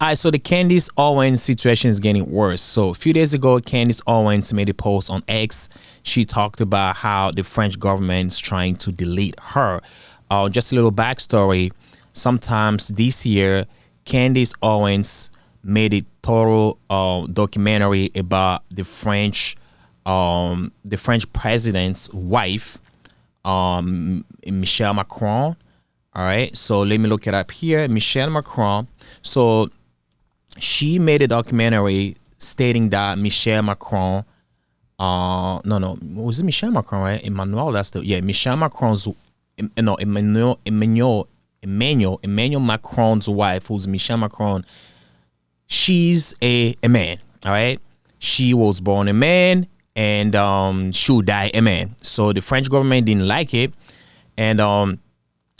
All right, so the Candace Owens situation is getting worse. So a few days ago, Candace Owens made a post on X. She talked about how the French government is trying to delete her. Just a little backstory. Sometimes this year, Candace Owens made a total documentary about the French president's wife, Michelle Macron. All right, so let me look it up here. Michelle Macron. So she made a documentary stating that Michelle Macron, no, was it Michelle Macron, right? Emmanuel, Michelle Macron's, no, Emmanuel Macron's wife, who's Michelle Macron. She's a man, all right? She was born a man, and she'll die a man. So the French government didn't like it, and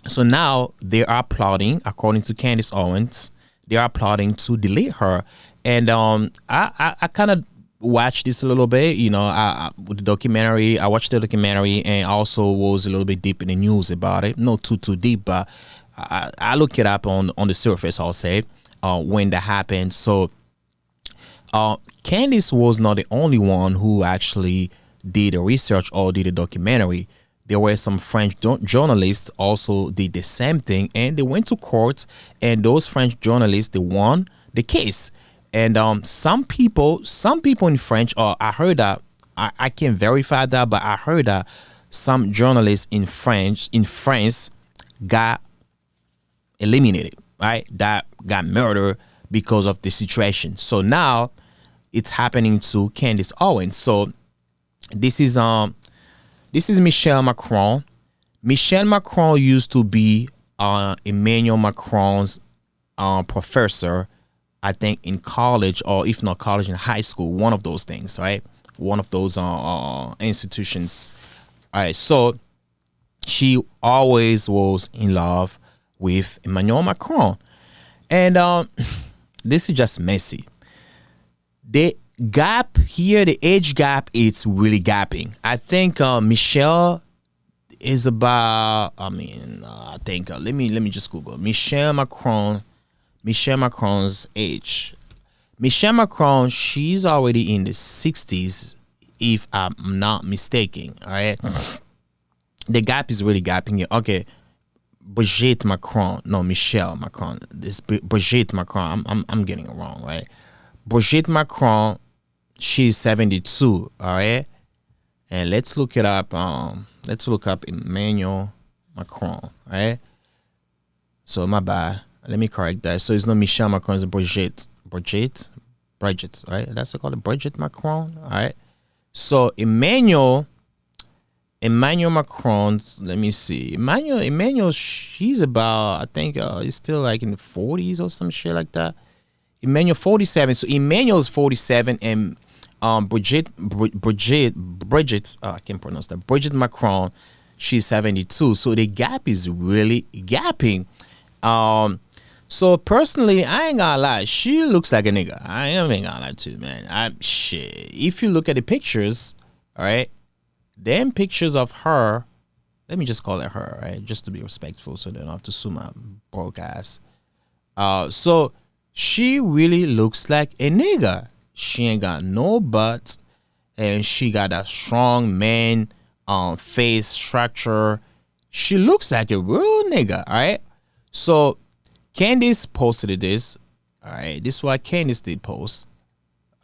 so now they are plotting, according to Candace Owens, they are plotting to delete her. And I kind of watched this a little bit, with the documentary. I watched the documentary and also was a little bit deep in the news about it. Not too deep, but I looked it up on the surface, I'll say, when that happened. So Candace was not the only one who actually did the research or did a documentary. There were some French journalists also did the same thing, and they went to court, and those French journalists, they won the case. And some people in French, or I heard that, I can't verify that, but I heard that some journalists in France got eliminated, right? That got murdered because of the situation. So now it's happening to Candace Owens. So this is Michelle Macron. Michelle Macron used to be Emmanuel Macron's professor, I think, in college, or if not college, in high school, one of those things, right? One of those institutions. All right, so she always was in love with Emmanuel Macron. And this is just messy. The gap here, the age gap, it's really gapping. I think Michelle is about, let me just Google Michelle Macron's age. Michelle Macron, she's already in the 60s, if I'm not mistaken. All right, the gap is really gapping here. Okay, Brigitte Macron, no, Michelle Macron. This Brigitte Macron. I'm getting it wrong, right? Brigitte Macron, she's 72. All right, and let's look it up. Let's look up Emmanuel Macron. All right. So my bad. Let me correct that. So it's not Michelle Macron, it's Brigitte, right? That's called it, Brigitte Macron. All right. So Emmanuel Macron, let me see. Emmanuel, she's about, I think, he's still like in the 40s or some shit like that. Emmanuel 47. So Emmanuel's 47, and Brigitte, I can't pronounce that. Brigitte Macron, she's 72. So the gap is really gapping. So personally, I ain't gonna lie, she looks like a nigga. I ain't gonna lie to you, man. If you look at the pictures, all right, them pictures of her, let me just call it her, right, just to be respectful, so they don't have to sue my broke ass. So she really looks like a nigga. She ain't got no butt, and she got a strong man face structure. She looks like a real nigga, all right. So Candace posted this. All right, this is what Candace did post.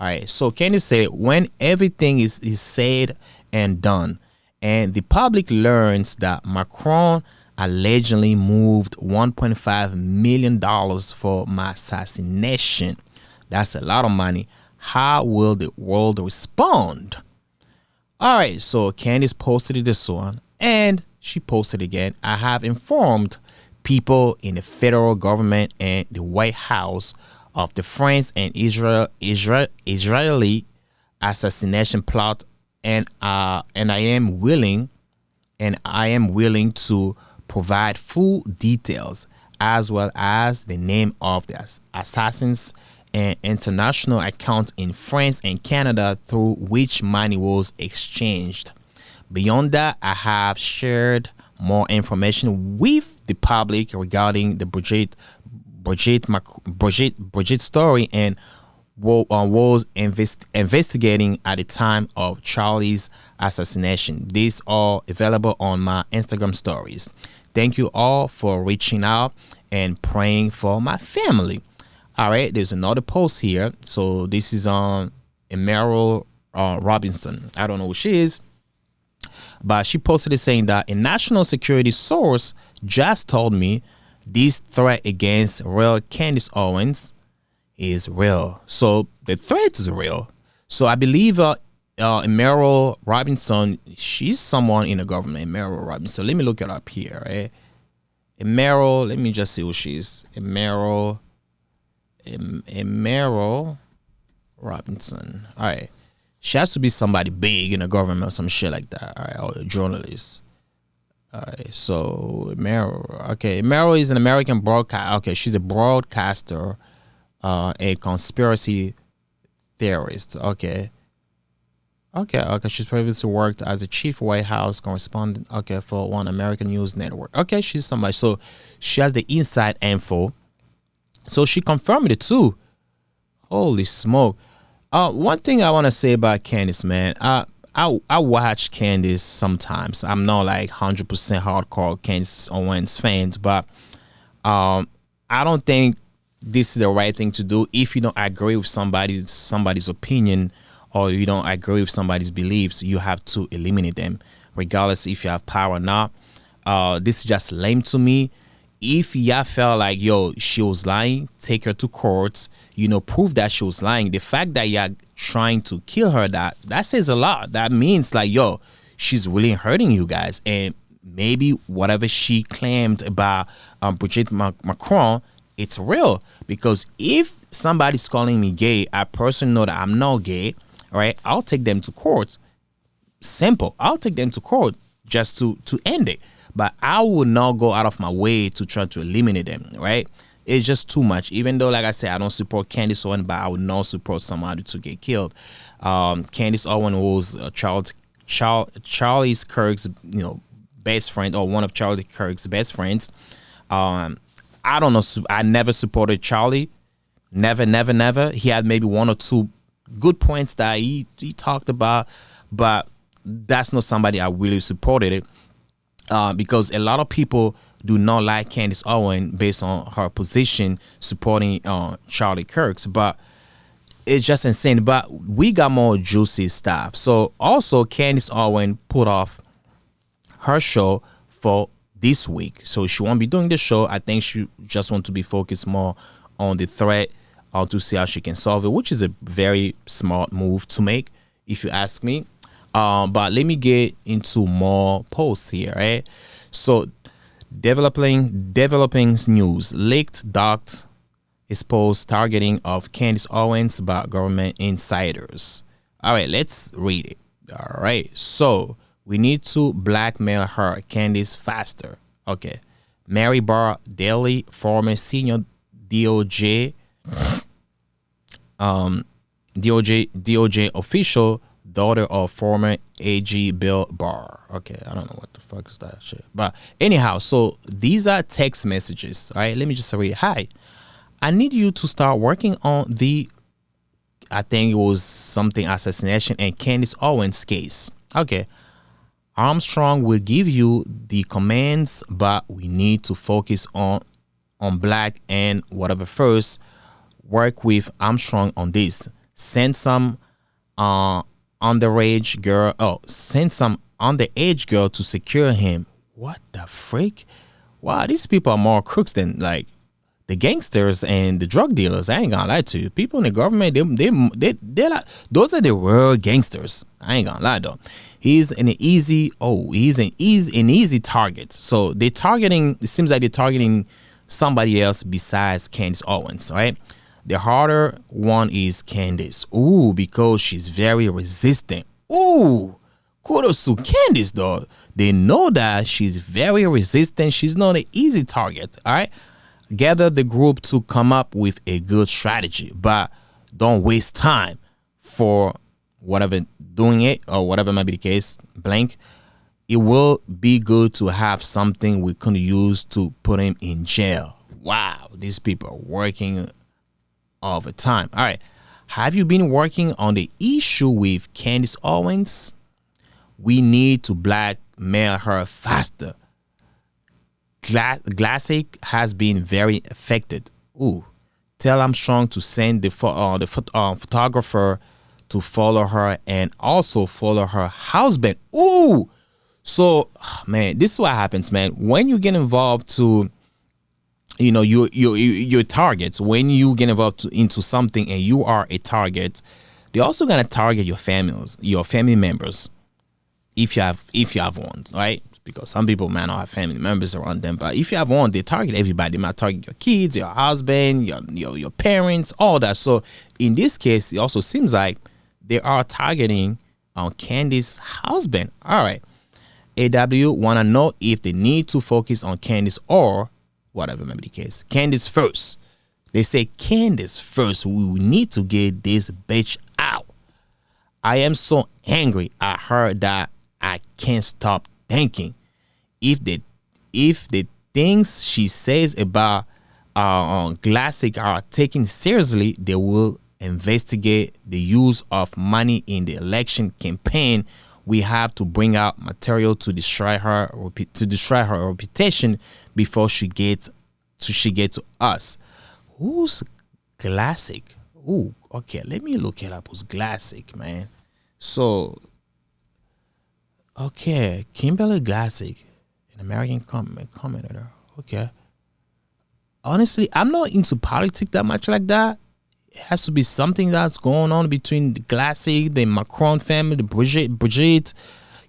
All right, so Candace said, when everything is said and done, and the public learns that Macron allegedly moved $1.5 million for my assassination, that's a lot of money, how will the world respond? All right, so Candace posted this one, and she posted again. I have informed people in the federal government and the White House of the French and Israeli assassination plot, and I am willing to provide full details as well as the name of the assassins and international account in France and Canada through which money was exchanged. Beyond that, I have shared more information with the public regarding the Bridget story and was investigating at the time of Charlie's assassination. These are available on my Instagram stories. Thank you all for reaching out and praying for my family. All right, there's another post here. So this is on Emerald Robinson. I don't know who she is, but she posted it saying that a national security source just told me this threat against real Candace Owens is real. So the threat is real. So I believe Emerald Robinson, she's someone in the government. Emerald Robinson. Let me look it up here. Right? Emerald. Let me just see who she is. Emerald Robinson. All right. She has to be somebody big in the government or some shit like that. All right. Or a journalist. All right. So Emerald. Okay. Emerald is an American broadcaster. Okay. She's a broadcaster. A conspiracy theorist. Okay. She's previously worked as a chief White House correspondent. Okay, for one American news network. Okay, she's somebody. So she has the inside info. So she confirmed it too. Holy smoke! One thing I want to say about Candace, man. I watch Candace sometimes. I'm not like 100% hardcore Candace Owens fans, but I don't think this is the right thing to do. If you don't agree with somebody's opinion, or you don't agree with somebody's beliefs, you have to eliminate them, regardless if you have power or not. This is just lame to me. If y'all felt like, yo, she was lying, take her to court, prove that she was lying. The fact that y'all trying to kill her, that says a lot. That means like, yo, she's really hurting you guys. And maybe whatever she claimed about Brigitte Macron, it's real. Because if somebody's calling me gay, I personally know that I'm not gay, right? I'll take them to court. Simple. I'll take them to court just to end it. But I would not go out of my way to try to eliminate them, right? It's just too much. Even though, like I said, I don't support Candace Owens, but I would not support somebody to get killed. Candace Owens was Charlie Kirk's, best friend, or one of Charlie Kirk's best friends. I don't know. I never supported Charlie. Never. He had maybe one or two good points that he talked about, but that's not somebody I really supported it. Because a lot of people do not like Candace Owens based on her position supporting Charlie Kirk's, but it's just insane. But we got more juicy stuff. So also Candace Owens put off her show for this week, so she won't be doing the show. I think she just want to be focused more on the threat, to see how she can solve it, which is a very smart move to make, if you ask me. But let me get into more posts here, right? So developing news, leaked docked exposed targeting of Candace Owens by government insiders. All right, let's read it. All right, so we need to blackmail her, Candace, faster. Okay. Mary Barr Daly, former senior DOJ official, daughter of former AG Bill Barr. Okay, I don't know what the fuck is that shit. But anyhow, so these are text messages. All right, let me just read. Hi, I need you to start working on I think it was something assassination and Candace Owens case. Okay. Armstrong will give you the commands, but we need to focus on black and whatever first. Work with Armstrong on this. Send some underage girl. Oh, send some underage girl to secure him. What the freak? Wow, these people are more crooks than like the gangsters and the drug dealers. I ain't gonna lie to you. People in the government, they're like, those are the real gangsters. I ain't gonna lie though. He's an easy target. So it seems like they're targeting somebody else besides Candace Owens, right? The harder one is Candace. Ooh, because she's very resistant. Ooh, kudos to Candace though. They know that she's very resistant. She's not an easy target, all right? Gather the group to come up with a good strategy, but don't waste time for whatever doing it or whatever might be the case, blank. It will be good to have something we can use to put him in jail. wow, these people are working all the time. All right. Have you been working on the issue with Candace Owens? We need to blackmail her faster. Classic has been very affected. Ooh. Tell Armstrong to send the photographer to follow her and also follow her husband. Ooh. So, man, this is what happens, man. When you get involved to, your targets, when you get involved into something and you are a target, they're also gonna target your family members, if you have one, right? Because some people might not have family members around them, but if you have one, they target everybody. They might target your kids, your husband, your parents, all that. So in this case, it also seems like they are targeting on Candace's husband. All right. AW want to know if they need to focus on Candace or whatever may be the case. Candace first. They say Candace first. We need to get this bitch out. I am so angry. I heard that. I can't stop thinking. If the things she says about Classic are taken seriously, they will investigate the use of money in the election campaign. We have to bring out material to destroy her reputation before she gets to us. Who's Classic? Ooh, okay, let me look it up. Who's Classic, man? So, okay, Kimberly Classic, an American commentator. Okay. Honestly, I'm not into politics that much like that. It has to be something that's going on between the Classic, the Macron family, the Brigitte,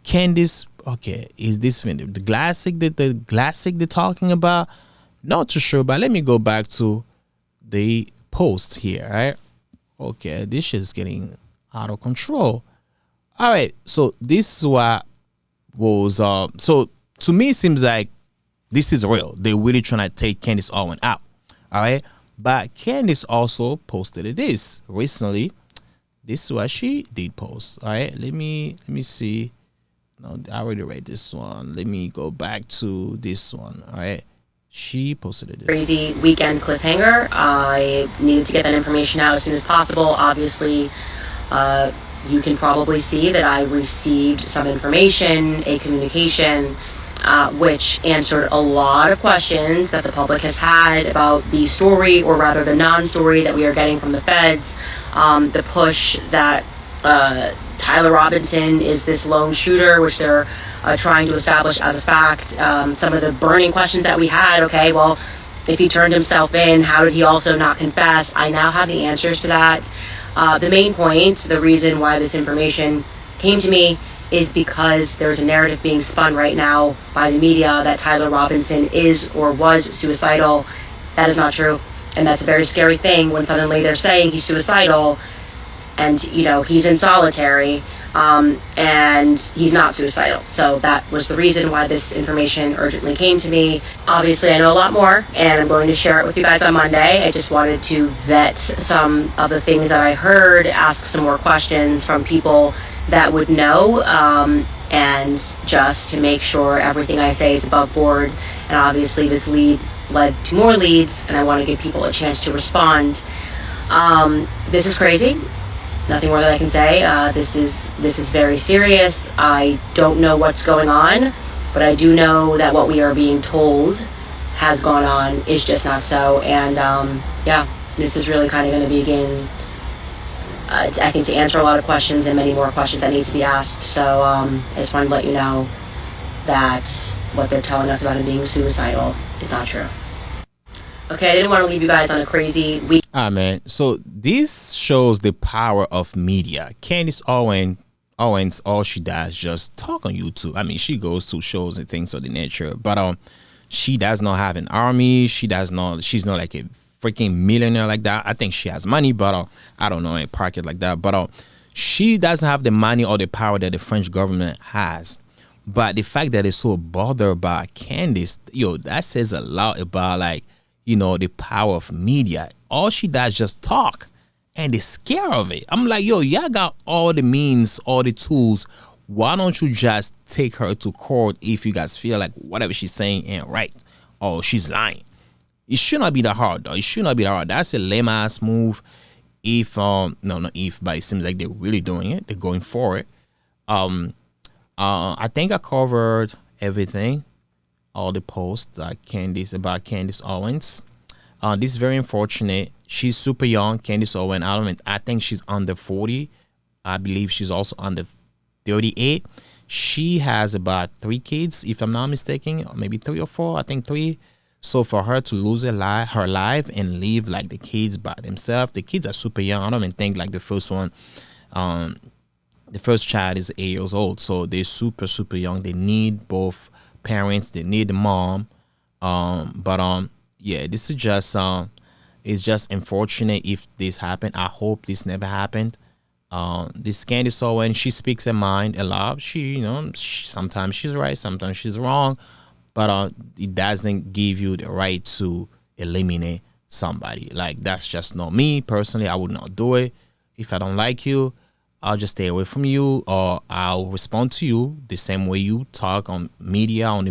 Candace. Okay, is this the Classic they're talking about? Not too sure, but let me go back to the post here, right? Okay, this shit is getting out of control. All right, so this is what was so to me it seems like this is real. They're really trying to take Candace Owens out. All right. But Candace also posted this recently. This is what she did post. All right. Let me see. No, I already read this one. Let me go back to this one. All right. She posted this. Crazy weekend cliffhanger. I needed to get that information out as soon as possible. Obviously, you can probably see that I received some information, a communication, which answered a lot of questions that the public has had about the story, or rather the non-story that we are getting from the feds. The push that Tyler Robinson is this lone shooter, which they're trying to establish as a fact. Some of the burning questions that we had, okay, well, if he turned himself in, how did he also not confess? I now have the answers to that. The main point, the reason why this information came to me, is because there's a narrative being spun right now by the media that Tyler Robinson is or was suicidal. That is not true. And that's a very scary thing when suddenly they're saying he's suicidal and, he's in solitary, and he's not suicidal. So that was the reason why this information urgently came to me. Obviously, I know a lot more, and I'm going to share it with you guys on Monday. I just wanted to vet some of the things that I heard, ask some more questions from people that would know, and just to make sure everything I say is above board. And obviously this lead led to more leads, and I want to give people a chance to respond. This is crazy. Nothing more that I can say. This is very serious. I don't know what's going on, but I do know that what we are being told has gone on is just not so. And this is really kind of going to begin, I think, to answer a lot of questions and many more questions that need to be asked. So I just wanted to let you know that what they're telling us about him being suicidal is not true. Okay, I didn't want to leave you guys on a crazy week. Man. So this shows the power of media. Candace Owens, all she does is just talk on YouTube. I mean, she goes to shows and things of the nature, but she does not have an army. She's not like a freaking millionaire like that. I think she has money, but I don't know, a pocket like that. But she doesn't have the money or the power that the French government has. But the fact that it's so bothered by Candace, that says a lot about the power of media. All she does is just talk, and they're scared of it. I'm like, y'all got all the means, all the tools. Why don't you just take her to court if you guys feel like whatever she's saying ain't right or she's lying? It should not be that hard though. It should not be that hard. That's a lame ass move. If no, not if, but it seems like they're really doing it. They're going for it. I think I covered everything, all the posts about Candace Owens. This is very unfortunate. She's super young, Candace Owens. I think she's under 40. I believe she's also under 38. She has about 3 kids, if I'm not mistaken, or maybe 3 or 4. I think 3. So for her to lose her life and leave like the kids by themselves, the kids are super young. I don't even think like the first one, the first child is 8 years old. So they're super, super young. They need both parents. They need the mom. Yeah, this is just it's just unfortunate if this happened. I hope this never happened. This Candace Owens, she speaks her mind a lot. Sometimes she's right, sometimes she's wrong, but it doesn't give you the right to eliminate somebody. Like, that's just not me personally. I would not do it. If I don't like you, I'll just stay away from you, or I'll respond to you the same way you talk on the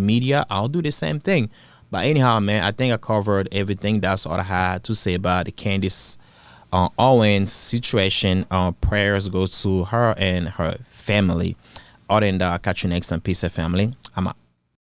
media. I'll do the same thing. But anyhow, man, I think I covered everything. That's all I had to say about the Candace Owens situation. Prayers go to her and her family. Other than that, I'll catch you next time. Peace, family.